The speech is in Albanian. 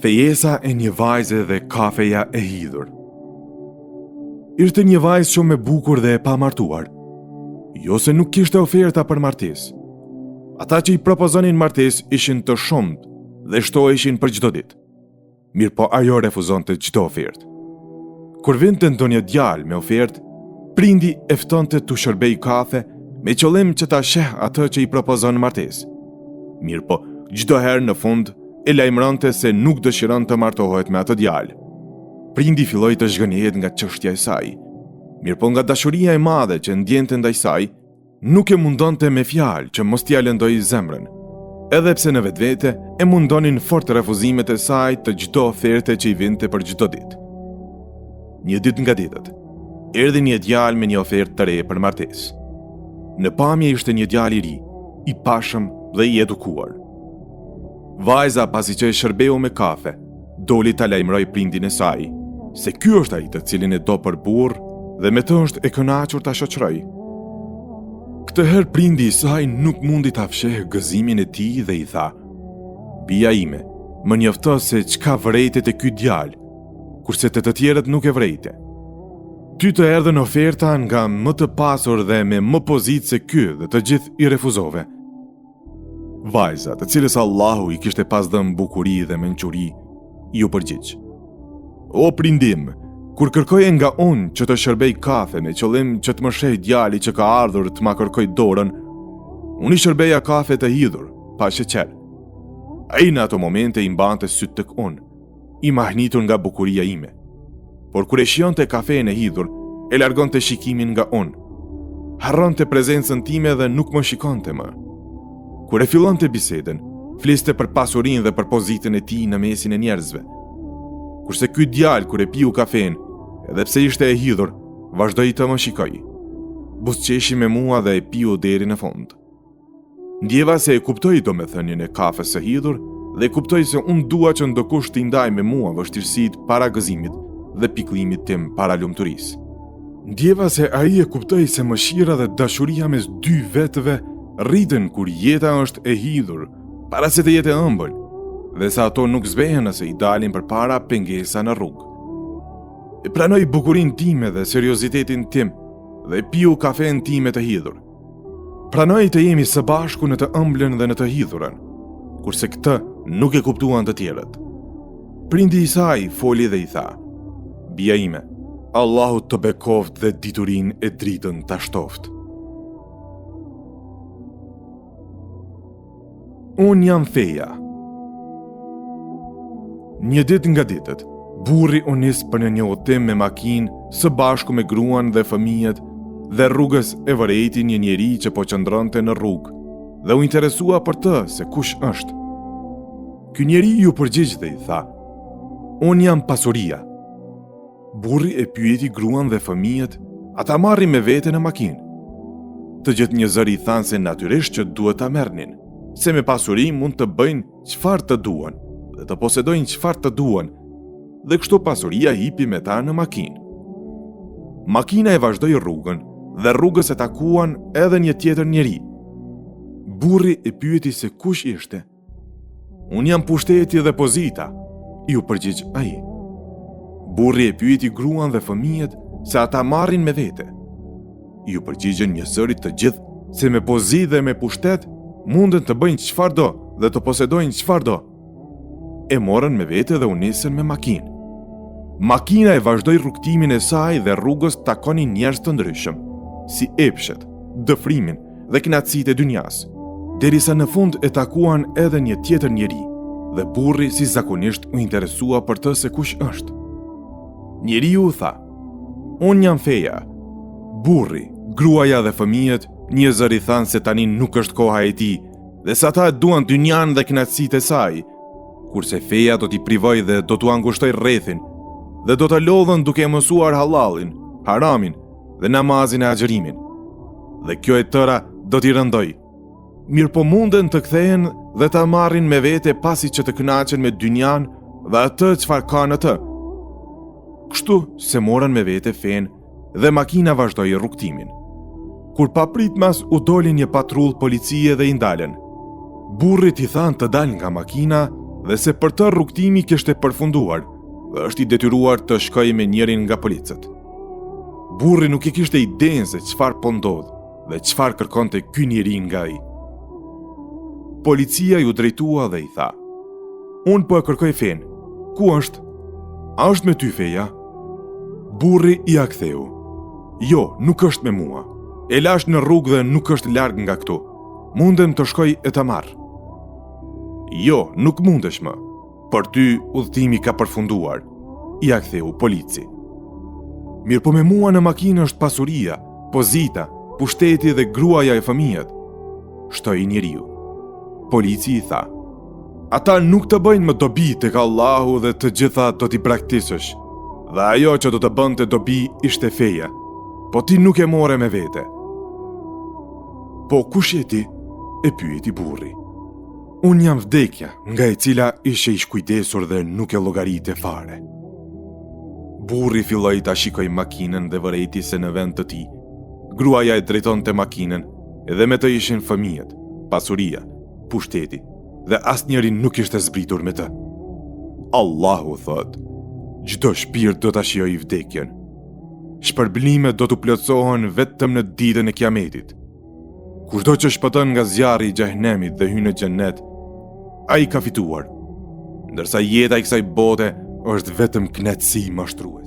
Fejesa e një vajze dhe kafeja e hidhur. Ishte një vajzë shumë e bukur dhe e pamartuar. Jo se nuk kishte oferta për martesë. Ata që i propozonin martesë ishin të shumt dhe shtoheshin për çdo ditë. Mirë po ajo refuzonte çdo ofertë. Kur vinte ndonjë djalë me ofertë, prindi e ftonte t'u shërbej kafe me qëllim që ta sheh atë që i propozon martesë. Mirë po, çdo herë në fund e lajmëronte se nuk dëshiron të martohet me atë djalë. Prindi filloi të zhgënjehet nga çështja e saj. Mirë po nga dashuria e madhe që ndjente ndaj saj, nuk e mundonte me fjalë që mos t'i lëndoi zemrën. Edhe pse në vetvete e mundonin fort refuzimet e saj të çdo oferte që i vinte për çdo ditë. Një ditë nga ditët, erdhi një djalë me një ofertë të re për martesë. Në pamje ishte një djalë i ri, i pashëm dhe i edukuar. Vajza, pasi që e shërbeu me kafe, doli ta lajmëroi prindin e saj se ky është ai të cilin e do për burr dhe me të është e kënaqur ta shoqëroj. Këtë herë prindi i saj nuk mundi ta fshehë gëzimin e tij dhe i tha: "Bija ime, më njofto se çka vërejtet e ky djalë, kurse të tjerët nuk e vrejte. Ty të erdhën oferta nga më të pasur dhe me më pozitë se ky dhe të gjithë i refuzove." Vajza, të cilës Allahu i kishte pas dhënë bukuri dhe mençuri, ju përgjigj: "O prindim, kur kërkoje nga unë që të shërbej kafe me qëllim që të më sheh djali që ka ardhur të ma kërkoj dorën, unë i shërbeja kafe të hidhur, pa sheqer. Ai në ato momente i mbante syt tek unë, i mahnitur nga bukuria ime. Por kur e shijonte kafeën e hidhur, e largonte shikimin nga unë. Harronte prezencën time dhe nuk më shikonte më. Kur e fillonte bisedën, fliste për pasurinë dhe për pozitën e tij në mesin e njerëzve. Kurse ky djalë kur e piu kafen, edhe pse ishte e hidhur, vazhdoi të më shikoj. Buzëqeshi me mua dhe e piu deri në fund. Ndjeva se e kuptoi domethënien e kafes së hidhur dhe kuptoi se unë dua që ndokush t'i ndaj me mua vështirësitë para gëzimit dhe pikëllimit tim para lumturisë. Ndjeva se ai e kuptoi se mëshira dhe dashuria mes dy vetëve rriten kur jeta është e hidhur, para se të jetë e ëmbël, dhe sa ato nuk zbehen nëse i dalin përpara pengesa në rrugë. E pranoi bukurinë time dhe seriozitetin tim dhe piu kafen time të hidhur. Pranoi të jemi së bashku në të ëmblën dhe në të hidhurën, kurse këtë nuk e kuptuan të tjerët. Prindi i saj foli dhe i tha: "Bija ime, Allahu të bekoft dhe diturinë e dritën ta shtoft. Unë jam feja." Një ditë nga ditët, burri u nis për një udhëtim me makinë së bashku me gruan dhe fëmijët dhe rrugës e vërejti një njeri që po qëndronte në rrugë dhe u interesua për të se kush është. Ky njeri ju përgjigj dhe i tha: "Unë jam pasuria." Burri e pyeti gruan dhe fëmijët, ata marrin me vete në makinë. Të gjithë njerëzit i thanë se natyrisht që duhet ta merrnin, se me pasuri mund të bëjnë çfarë të duan dhe të posedojnë çfarë të duan, dhe kështu pasuria hipi me ta në makinë. Makina e vazhdoi rrugën dhe rrugës e takuan edhe një tjetër njeri. Burri e pyeti se kush ishte. "Unë jam pushteti dhe pozita", ju përgjigj ai. Burri e pyeti gruan dhe fëmijët se ata marrin me vete. Ju përgjigjen njësërit të gjithë se me pozitë dhe me pushtet munden të bëjnë çfarë do dhe të posedojnë çfarë do. E morën me vete dhe u nisën me makinë. Makina e vazhdoi rrugtimin e saj dhe rrugës takonin njerëz të ndryshëm, si epshet, dëfrimin dhe kënaqësitë e dynjas, derisa në fund e takuan edhe një tjetër njeri, dhe burri si zakonisht u interesua për të se kush është. Njeriu tha: "Unë jam feja." Burri, gruaja dhe fëmijët një zëri thanë se tani nuk është koha e tij dhe se ata duan dynjan dhe kënaqësitë e saj, kurse feja do t'i privoj dhe do t'u angushtoj rrethin dhe do të lodhën duke e mësuar halalin, haramin dhe namazin e agjërimin. Dhe kjo e tëra do t'i rëndoj. Mirë po munden të kthehen dhe ta marrin me vete pasi që të kënaqen me dynjan dhe atë çfarë ka në të. Kështu se morën me vete fen dhe makina vazhdoi rrugtimin. Kur pa pritmas u doli një patrull policie dhe i ndalën. Burrit i thanë të dalë nga makina dhe se për të rrugtimi kishte përfunduar dhe është i detyruar të shkojë me njërin nga policët. Burri nuk i kishte idenë se çfarë po ndodh dhe çfarë kërkonte ky njeri nga ai. Policia ju drejtua dhe i tha: "Unë po e kërkoj fen. Ku është? A është me ty feja?" Burri i a ktheu: "Jo, nuk është me mua. E lash në rrugë dhe nuk është larg nga këtu. Mundem të shkoj e ta marr." "Jo, nuk mundesh më. Për ty udhëtimi ka përfunduar", i a ktheu polici. "Mirë, po me mua në makinë është pasuria, pozita, pushteti dhe gruaja e fëmijët", shtoi njeriu. Polici i tha: "Ata nuk të bëjnë më dobi tek Allahu dhe të gjitha do t'i braktisësh. Dhe ajo që do të bënte dobi ishte feja, po ti nuk e more me vete." "Po kush je ti?" e pyeti burri. "Unë jam vdekja, nga e cila ishe i shkujdesur dhe nuk e llogarite fare." Burri filloi ta shikoj makinën dhe vërejti se në vend të tij, gruaja e drejtonte makinën, edhe me të ishin fëmijët, pasuria, pushteti, dhe asnjëri nuk ishte zbritur me të. Allahu thot: "Çdo shpirt do ta shijojë vdekjen. Shpërblimet do t'u plotësohen vetëm në ditën e Kiametit. Kushdo që shpëton nga zjarri i xhehenemit dhe hyn në xhennet, ai ka fituar, ndërsa jeta e kësaj bote është vetëm kënaqësi mashtruese."